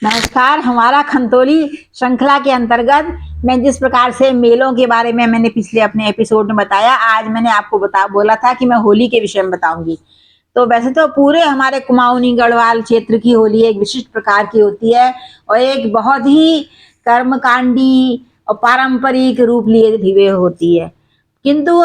नमस्कार। हमारा खंतोली श्रृंखला के अंतर्गत मैं जिस प्रकार से मेलों के बारे में मैंने पिछले अपने एपिसोड में बताया, आज मैंने आपको बोला था कि मैं होली के विषय में बताऊंगी। तो वैसे तो पूरे हमारे कुमाऊनी गढ़वाल क्षेत्र की होली एक विशिष्ट प्रकार की होती है और एक बहुत ही कर्मकांडी और पारंपरिक रूप लिए हुए होती है। किंतु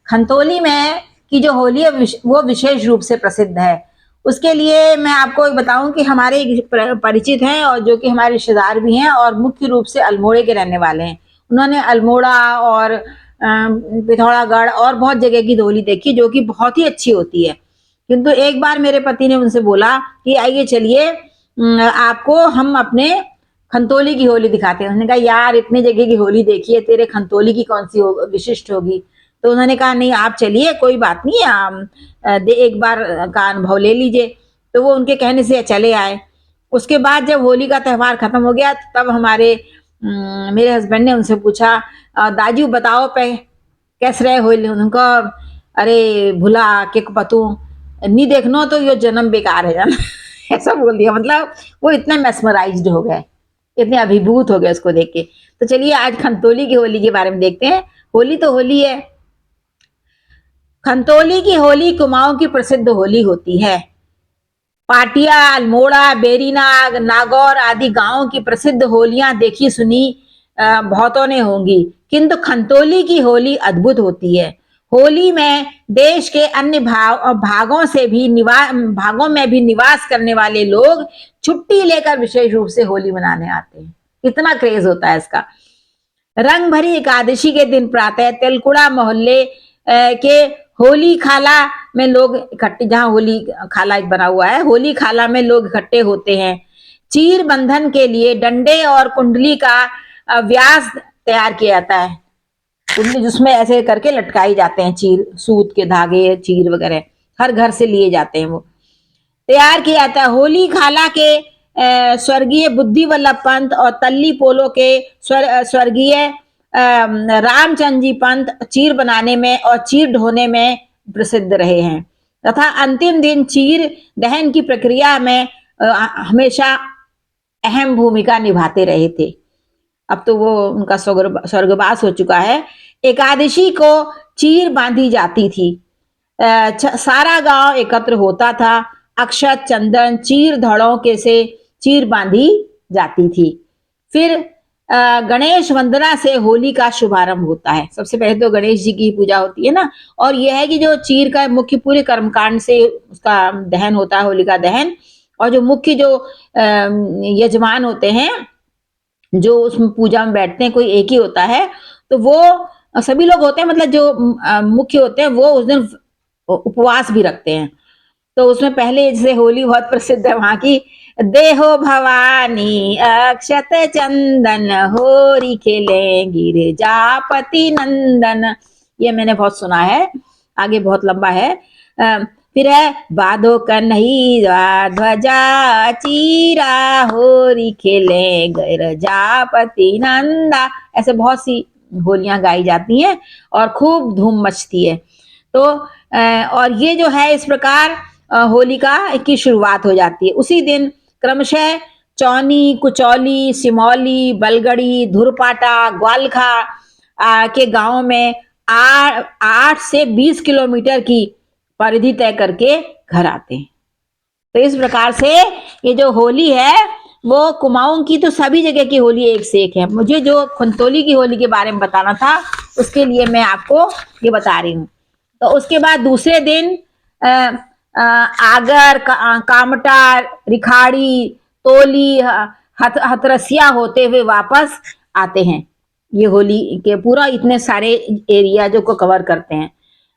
खंतोली में की जो होली है वो विशेष रूप से प्रसिद्ध है। उसके लिए मैं आपको बताऊं कि हमारे परिचित हैं और जो कि हमारे रिश्तेदार भी हैं और मुख्य रूप से अल्मोड़े के रहने वाले हैं। उन्होंने अल्मोड़ा और पिथौरागढ़ और बहुत जगह की होली देखी जो कि बहुत ही अच्छी होती है। किंतु एक बार मेरे पति ने उनसे बोला कि आइए चलिए आपको हम अपने खंतोली की होली दिखाते हैं। उन्होंने कहा यार इतने जगह की होली देखी है, तेरे खंतोली की कौन सी विशिष्ट होगी। तो उन्होंने कहा नहीं आप चलिए, कोई बात नहीं, एक बार का अनुभव ले लीजिए। तो वो उनके कहने से चले आए। उसके बाद जब होली का त्यौहार खत्म हो गया तब मेरे हस्बैंड ने उनसे पूछा दाजू बताओ पे कैसे रहे होली। उनको अरे भुला के पतू नहीं देखनो तो यो जन्म बेकार है जान ऐसा बोल दिया। मतलब वो इतने मेस्मराइज्ड हो गए, इतने अभिभूत हो गए उसको देख के। तो चलिए आज खंतोली की होली के बारे में देखते हैं। होली तो होली है। खंतोली की होली कुमाऊं की प्रसिद्ध होली होती है। पाटिया, अल्मोड़ा, बेरीनाग, नागौर आदि गांवों की प्रसिद्ध होलियां देखी सुनी बहुतों ने होंगी, किंतु खंतोली की होली अद्भुत होती है। होली में देश के अन्य भागों में भी निवास करने वाले लोग छुट्टी लेकर विशेष रूप से होली मनाने आते हैं। कितना क्रेज होता है इसका। रंग भरी एकादशी के दिन प्रातः तेलकुड़ा मोहल्ले के होली खाला में लोग इकट्ठे, जहां होली खाला एक बना हुआ है, होली खाला में लोग इकट्ठे होते हैं। चीर बंधन के लिए डंडे और कुंडली का व्यास तैयार किया जाता है। कुंडली जिसमें ऐसे करके लटकाई जाते हैं, चीर, सूत के धागे, चीर वगैरह हर घर से लिए जाते हैं, वो तैयार किया जाता है। होली खाला के स्वर्गीय बुद्धि वल्लभ पंत और तल्ली पोलो के स्वर्गीय रामचंद्र जी पंत चीर बनाने में और चीर ढोने में प्रसिद्ध रहे हैं तथा अंतिम दिन चीर दहन की प्रक्रिया में हमेशा अहम भूमिका निभाते रहे थे। अब तो वो उनका स्वर्गवास हो चुका है। एकादशी को चीर बांधी जाती थी। सारा गांव एकत्र होता था। अक्षत, चंदन, चीर धड़ों के से चीर बांधी जाती थी। फिर गणेश वंदना से होली का शुभारंभ होता है। सबसे पहले तो गणेश जी की पूजा होती है ना, और यह है कि जो चीर का मुख्य पूरे कर्मकांड से उसका दहन होता है, होली का दहन। और जो मुख्य जो यजमान होते हैं जो उस पूजा में बैठते हैं, कोई एक ही होता है, तो वो सभी लोग होते हैं, मतलब जो मुख्य होते हैं वो उस दिन उपवास भी रखते हैं। तो उसमें पहले जैसे होली बहुत प्रसिद्ध है वहां की, देहो भवानी अक्षत चंदन होरी खेले गिरिजापति नंदन, ये मैंने बहुत सुना है, आगे बहुत लंबा है। फिर है बाधो कन्हैया ध्वजा चीरा होरी खेले गिरिजापति नंदा, ऐसे बहुत सी होलियां गाई जाती हैं और खूब धूम मचती है। तो और ये जो है इस प्रकार होलिका की शुरुआत हो जाती है। उसी दिन क्रमशः चौनी, कुचौली, सिमौली, बलगड़ी, धुरपाटा, ग्वालखा के गांवों में 8 से 20 किलोमीटर की परिधि तय करके घर आते हैं। तो इस प्रकार से ये जो होली है वो कुमाऊं की तो सभी जगह की होली एक से एक है। मुझे जो खंतोली की होली के बारे में बताना था उसके लिए मैं आपको ये बता रही हूँ। तो उसके बाद दूसरे दिन आगर, कामटा, रिखाड़ी, तोली, हथरसिया होते हुए वापस आते हैं। ये होली के पूरा इतने सारे एरिया जो को कवर करते हैं।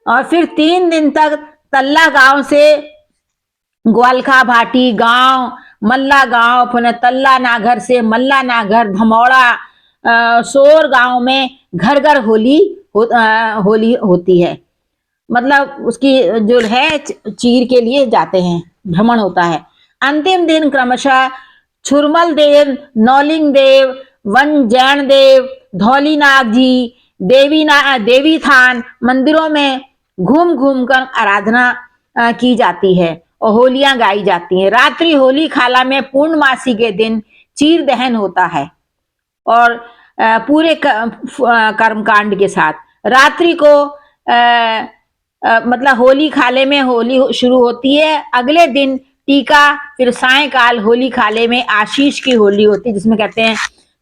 और फिर 3 दिन तक तल्ला गांव से ग्वालखा भाटी गांव, मल्ला गांव, पुनः तल्ला नागर से मल्ला नागर, धमौड़ा, सोर गांव में घर घर होली होती है। मतलब उसकी जो है चीर के लिए जाते हैं, भ्रमण होता है। अंतिम दिन क्रमशः छुरमल देव, नौलिंग देव, वन जैन देव, धौलीनाग जी, देवी थान मंदिरों में घूम घूम कर आराधना की जाती है और होलियां गाई जाती हैं। रात्रि होली खाला में पूर्णमासी के दिन चीर दहन होता है और पूरे कर्मकांड के साथ। रात्रि को मतलब होली खाले में होली शुरू होती है, अगले दिन टीका, फिर सायकाल होली खाले में आशीष की होली होती है, जिसमें कहते हैं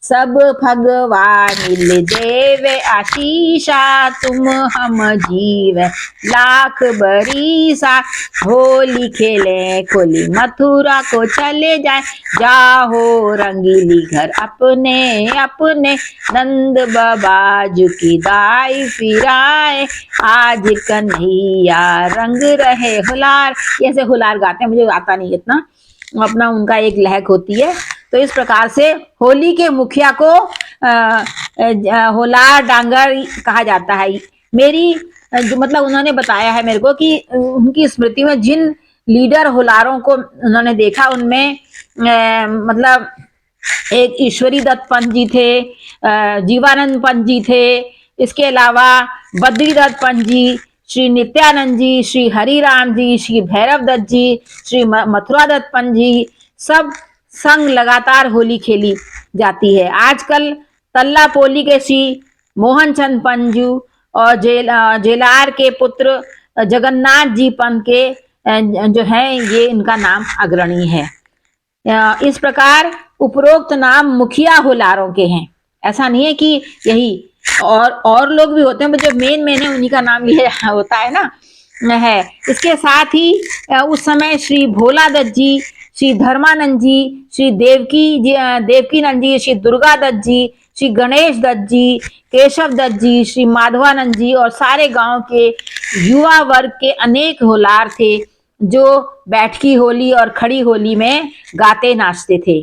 सब भगवान मिल देव आशीषा, तुम हम जीव लाख बरीसा, होली खेले खोली मथुरा को चले जाए, जाहो रंगीली घर अपने अपने, नंद बाबा की दाई फिराए, आज कन्हैया रंग रहे हुलार। ऐसे हुलार गाते हैं, मुझे आता नहीं इतना, अपना उनका एक लहक होती है। तो इस प्रकार से होली के मुखिया को होलार डांगर कहा जाता है। मेरी जो मतलब उन्होंने बताया है मेरे को कि उनकी स्मृति में जिन लीडर होलारों को उन्होंने देखा, उनमें मतलब एक ईश्वरी दत्त पंत जी थे, जीवानंद पंत जी थे, इसके अलावा बद्री दत्त पंत जी, श्री नित्यानंद जी, श्री हरिराम जी, श्री भैरव दत्त जी, श्री मथुरा दत्त पंत जी, सब संग लगातार होली खेली जाती है। आजकल तल्ला पोली के श्री मोहन चंद पंजू और जेलार के पुत्र जगन्नाथ जी पंत के जो है ये इनका नाम अग्रणी है। इस प्रकार उपरोक्त नाम मुखिया होलारों के हैं, ऐसा नहीं है कि यही और लोग भी होते हैं, जो मेन है उन्हीं का नाम ये होता है ना है। इसके साथ ही उस समय श्री भोला दत्त जी, श्री धर्मानंद जी, श्री देवकी नंद जी, श्री दुर्गा दत्त जी, श्री गणेश दत्त जी, केशव दत्त जी, श्री माधवानंद जी और सारे गांव के युवा वर्ग के अनेक होलार थे, जो बैठकी होली और खड़ी होली में गाते नाचते थे।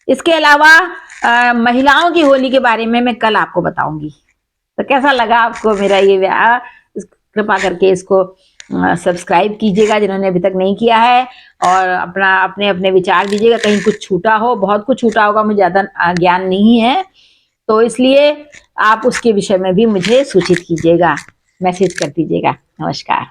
इसके अलावा महिलाओं की होली के बारे में मैं कल आपको बताऊंगी। तो कैसा लगा आपको मेरा ये व्याह? कृपा करके इसको सब्सक्राइब कीजिएगा जिन्होंने अभी तक नहीं किया है, और अपने अपने विचार दीजिएगा। कहीं कुछ छूटा हो, बहुत कुछ छूटा होगा, मुझे ज्यादा ज्ञान नहीं है, तो इसलिए आप उसके विषय में भी मुझे सूचित कीजिएगा, मैसेज कर दीजिएगा। नमस्कार।